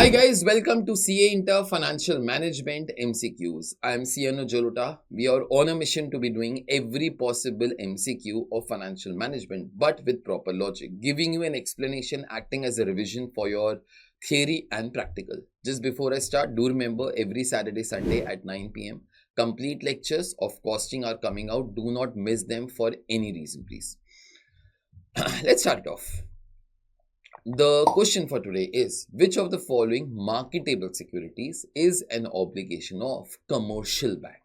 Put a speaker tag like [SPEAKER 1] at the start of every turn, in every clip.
[SPEAKER 1] Hi guys, welcome to CA Inter Financial Management MCQs. I am CA Jalota. We are on a mission to be doing every possible MCQ of financial management, but with proper logic, giving you an explanation, acting as a revision for your theory and practical. Just before I start, do remember every Saturday, Sunday at 9 p.m. complete lectures of costing are coming out. Do not miss them for any reason, please. Let's start it off. The question for today is, which of the following marketable securities is an obligation of commercial bank?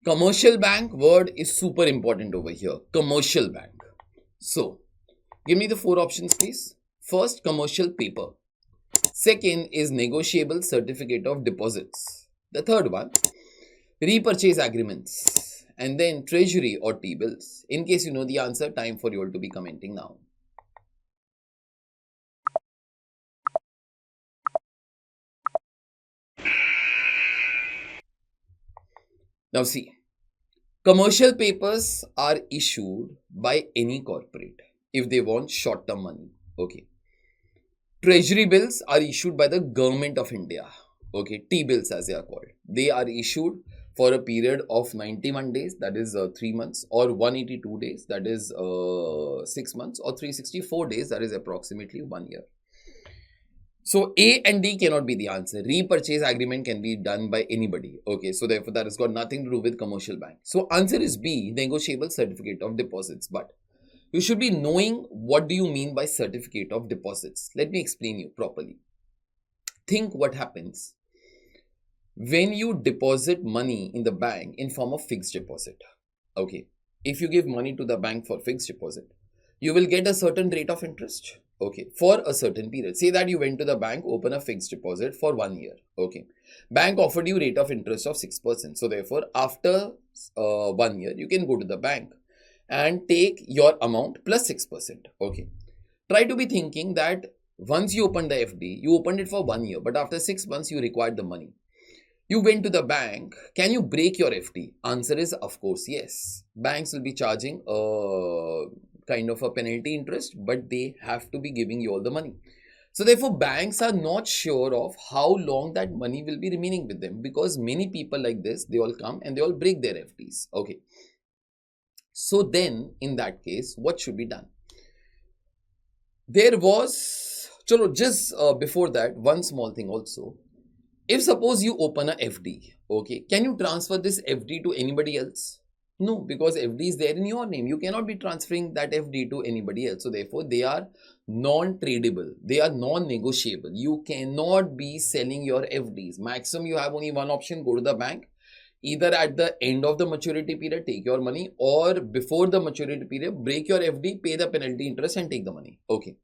[SPEAKER 1] Commercial bank word is super important over here. Commercial bank. So, give me the four options please. First, commercial paper. Second is negotiable certificate of deposits. The third one, repurchase agreements. And then treasury or T-bills. In case you know the answer, time for you all to be commenting now. Now see, commercial papers are issued by any corporate if they want short-term money. Okay. Treasury bills are issued by the government of India. Okay, T-bills as they are called. They are issued for a period of 91 days, that is 3 months, or 182 days, that is 6 months, or 364 days, that is approximately 1 year. So A and D cannot be the answer. Repurchase agreement can be done by anybody. Okay, so therefore that has got nothing to do with commercial bank. So answer is B, negotiable certificate of deposits. But you should be knowing what do you mean by certificate of deposits. Let me explain you properly. Think what happens when you deposit money in the bank in form of fixed deposit. Okay, if you give money to the bank for fixed deposit, you will get a certain rate of interest. Okay, for a certain period. Say that you went to the bank, open a fixed deposit for 1 year. Okay, bank offered you rate of interest of 6%. So therefore, after 1 year, you can go to the bank and take your amount plus 6%. Okay, try to be thinking that once you opened the FD, you opened it for 1 year, but after 6 months, you required the money. You went to the bank. Can you break your FD? Answer is of course yes. Banks will be charging a kind of a penalty interest, but they have to be giving you all the money. So therefore, banks are not sure of how long that money will be remaining with them, because many people like this, they all come and they all break their FDs. Okay. So then in that case, what should be done? There was, just before that, one small thing also. If suppose you open a FD, okay, can you transfer this FD to anybody else? No, because FD is there in your name. You cannot be transferring that FD to anybody else. So therefore, they are non-tradable. They are non-negotiable. You cannot be selling your FDs. Maximum, you have only one option, go to the bank. Either at the end of the maturity period, take your money, or before the maturity period, break your FD, pay the penalty interest and take the money. Okay.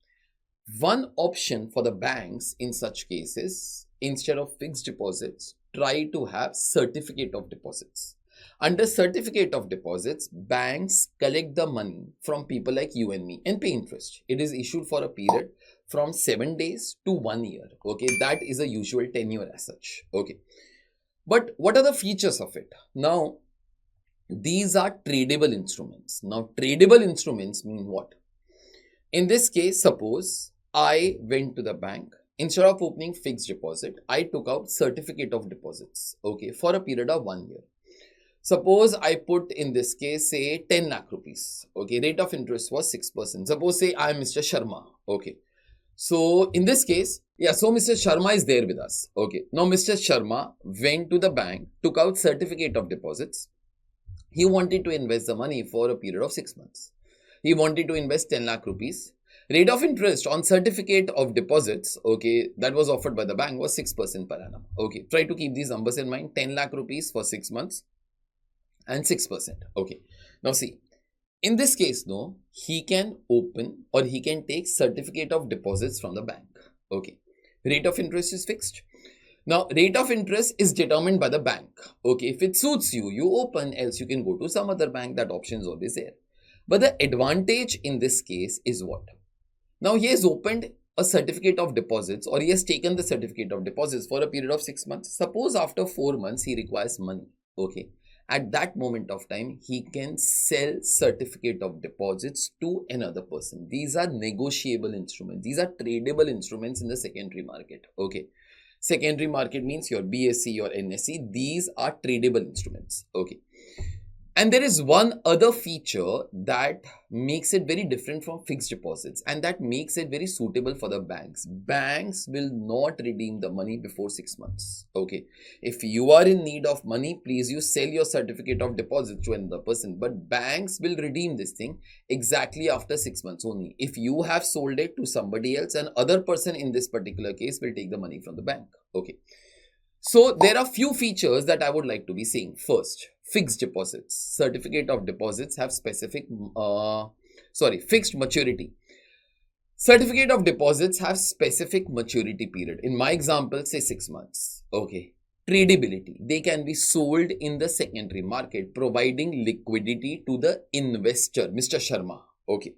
[SPEAKER 1] One option for the banks in such cases, instead of fixed deposits, try to have certificate of deposits. Under certificate of deposits, banks collect the money from people like you and me and pay interest. It is issued for a period from 7 days to 1 year. Okay, that is a usual tenure as such. Okay, but what are the features of it? Now, these are tradable instruments. Now, tradable instruments mean what? In this case, suppose I went to the bank. Instead of opening fixed deposit, I took out certificate of deposits, okay, for a period of 1 year. Suppose I put in this case, say 10 lakh rupees, okay, rate of interest was 6%. Suppose say I am Mr. Sharma, okay. So in this case, yeah, so Mr. Sharma is there with us, okay. Now Mr. Sharma went to the bank, took out certificate of deposits. He wanted to invest the money for a period of 6 months. He wanted to invest 10 lakh rupees. Rate of interest on certificate of deposits, okay, that was offered by the bank was 6% per annum. Okay, try to keep these numbers in mind. 10 lakh rupees for 6 months and 6%. Okay, now see, in this case, no, he can open or he can take certificate of deposits from the bank. Okay, rate of interest is fixed. Now, rate of interest is determined by the bank. Okay, if it suits you, you open, else you can go to some other bank. That option is always there. But the advantage in this case is what? Now, he has opened a certificate of deposits, or he has taken the certificate of deposits for a period of 6 months. Suppose after 4 months, he requires money. Okay. at that moment of time, he can sell certificate of deposits to another person. These are negotiable instruments. These are tradable instruments in the secondary market. Okay. Secondary market means your BSE, your NSE. These are tradable instruments. Okay. And there is one other feature that makes it very different from fixed deposits, and that makes it very suitable for the banks. Banks will not redeem the money before 6 months. Okay. If you are in need of money, please you sell your certificate of deposit to another person. But banks will redeem this thing exactly after 6 months only. If you have sold it to somebody else, and other person in this particular case will take the money from the bank. Okay. So there are few features that I would like to be saying. First, fixed deposits. Certificate of deposits have fixed maturity. Certificate of deposits have specific maturity period. In my example, say 6 months. Okay. Tradability. They can be sold in the secondary market, providing liquidity to the investor, Mr. Sharma. Okay.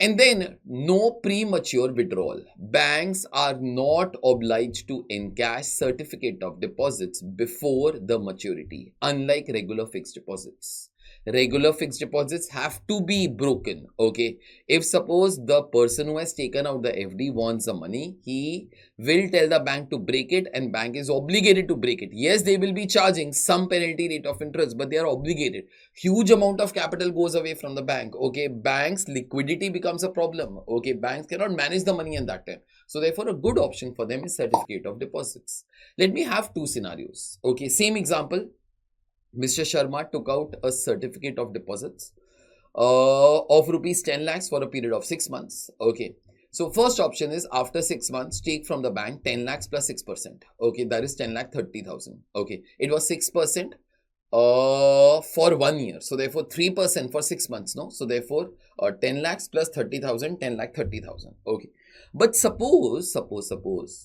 [SPEAKER 1] And then no premature withdrawal. Banks are not obliged to encash certificate of deposits before the maturity, unlike regular fixed deposits. Regular fixed deposits have to be broken. Okay. If suppose the person who has taken out the FD wants the money, he will tell the bank to break it, and bank is obligated to break it. Yes, they will be charging some penalty rate of interest, but they are obligated. Huge amount of capital goes away from the bank. Okay. Banks' liquidity becomes a problem. Okay. Banks cannot manage the money in that time. So therefore, a good option for them is certificate of deposits. Let me have two scenarios. Okay. Same example. Mr. Sharma took out a certificate of deposits of rupees 10 lakhs for a period of 6 months. Okay. So first option is after 6 months, take from the bank 10 lakhs plus 6%. Okay. That is 10 lakh 30,000. Okay. It was 6% for 1 year. So therefore 3% for 6 months. No. So therefore 10 lakhs plus 30,000, 10 lakh 30,000. Okay. But suppose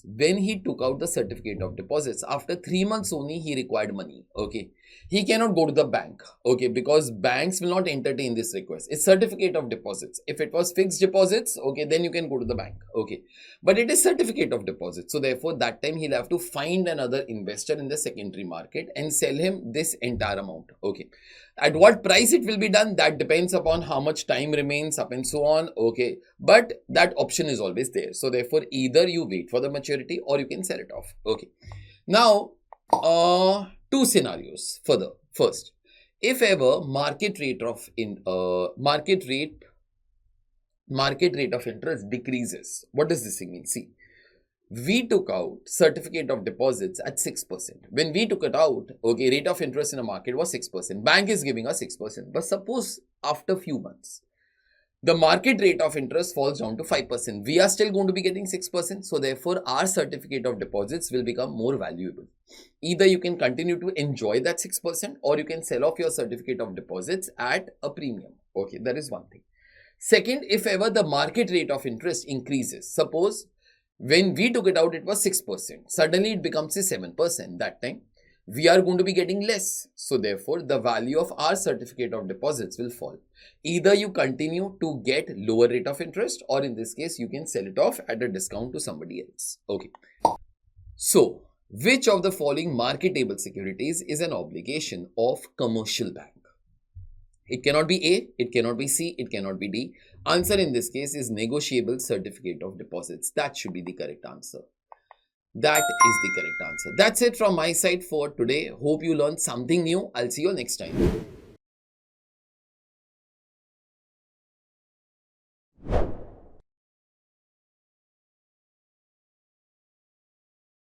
[SPEAKER 1] when he took out the certificate of deposits, after 3 months only he required money. Okay. He cannot go to the bank. Okay. Because banks will not entertain this request. It's certificate of deposits. If it was fixed deposits, okay, then you can go to the bank. Okay. But it is certificate of deposits. So therefore that time he'll have to find another investor in the secondary market and sell him this entire amount. Okay. At what price it will be done, that depends upon how much time remains up and so on. Okay. But that option is always there. So therefore either you wait for the maturity or you can sell it off. Okay. Now, two scenarios further. First, if ever market rate of interest decreases, what does this mean? See, we took out certificate of deposits at 6%. When we took it out, okay, rate of interest in the market was 6%. Bank is giving us 6%. But suppose after few months, the market rate of interest falls down to 5%. We are still going to be getting 6%. So therefore, our certificate of deposits will become more valuable. Either you can continue to enjoy that 6% or you can sell off your certificate of deposits at a premium. Okay, that is one thing. Second, if ever the market rate of interest increases, suppose when we took it out, it was 6%. Suddenly it becomes 7%. That time we are going to be getting less. So therefore, the value of our certificate of deposits will fall. Either you continue to get lower rate of interest, or in this case, you can sell it off at a discount to somebody else. Okay. So, which of the following marketable securities is an obligation of commercial bank? It cannot be A, it cannot be C, it cannot be D. Answer in this case is negotiable certificate of deposits. That should be the correct answer. That is the correct answer. That's it from my side for today. Hope you learned something new. I'll see you next time.